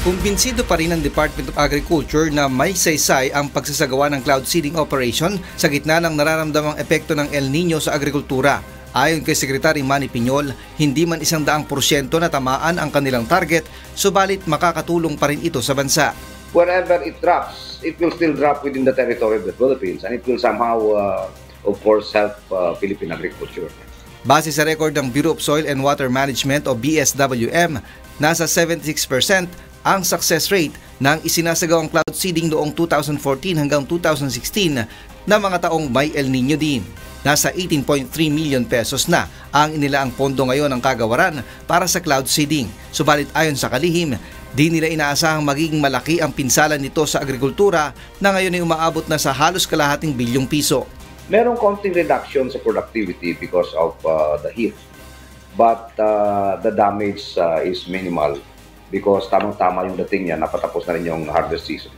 Kumbinsido pa rin ang Department of Agriculture na may saysay ang pagsasagawa ng cloud seeding operation sa gitna ng nararamdamang epekto ng El Nino sa agrikultura. Ayon kay Secretary Manny Piñol, hindi man 100% na tamaan ang kanilang target, subalit makakatulong pa rin ito sa bansa. Wherever it drops, it will still drop within the territory of the Philippines and it will somehow, of course, help Philippine agriculture. Base sa record ng Bureau of Soil and Water Management o BSWM, nasa 76% ang success rate ng isinasagawang cloud seeding noong 2014 hanggang 2016 na mga taong may El Nino din. Nasa 18.3 million pesos na ang inilaang pondo ngayon ng kagawaran para sa cloud seeding. Subalit ayon sa kalihim, di nila inaasahang magiging malaki ang pinsalan nito sa agrikultura na ngayon ay umaabot na sa halos kalahating bilyong piso. Merong konting reduction sa productivity because of the heat. But the damage is minimal because tamang-tama yung dating niya, napatapos na rin yung harvest season.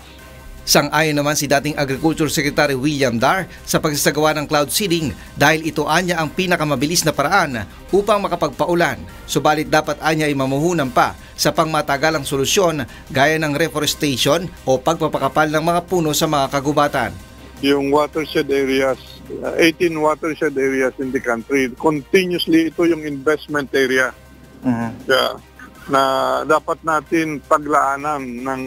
Sang-ayon naman si dating Agriculture Secretary William Dar sa pagsasagawa ng cloud seeding dahil ito anya ang pinakamabilis na paraan upang makapagpaulan. Subalit dapat anya ay mamuhunan pa sa pangmatagalang solusyon gaya ng reforestation o pagpapakapal ng mga puno sa mga kagubatan. Yung watershed areas, 18 watershed areas in the country, continuously ito yung investment area. Na dapat natin paglaanan ng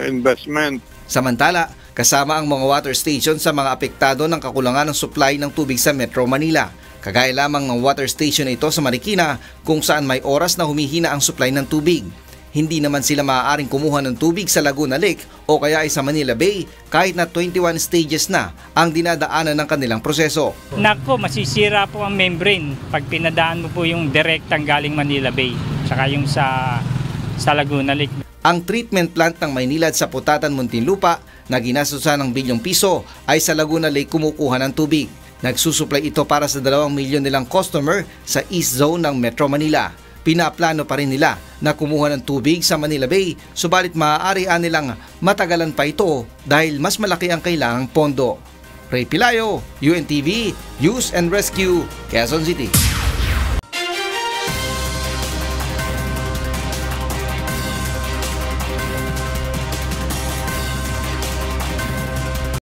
investment. Samantala, kasama ang mga water station sa mga apektado ng kakulangan ng supply ng tubig sa Metro Manila. Kagaya lamang ng water station ito sa Marikina kung saan may oras na humihina ang supply ng tubig. Hindi naman sila maaaring kumuha ng tubig sa Laguna Lake o kaya ay sa Manila Bay kahit na 21 stages na ang dinadaanan ng kanilang proseso. Nako, masisira po ang membrane pag pinadaan mo po yung direktang galing Manila Bay tsaka yung sa Laguna Lake. Ang treatment plant ng Maynilad sa Putatan, Muntinlupa na ginastusan ng bilyong piso ay sa Laguna Lake kumukuha ng tubig. Nagsusupply ito para sa 2 milyon nilang customer sa East Zone ng Metro Manila. Pinaplano pa rin nila na kumuha ng tubig sa Manila Bay, subalit maaari nilang matagalan pa ito dahil mas malaki ang kailangang pondo. Ray Pilayo, UNTV, News and Rescue, Quezon City.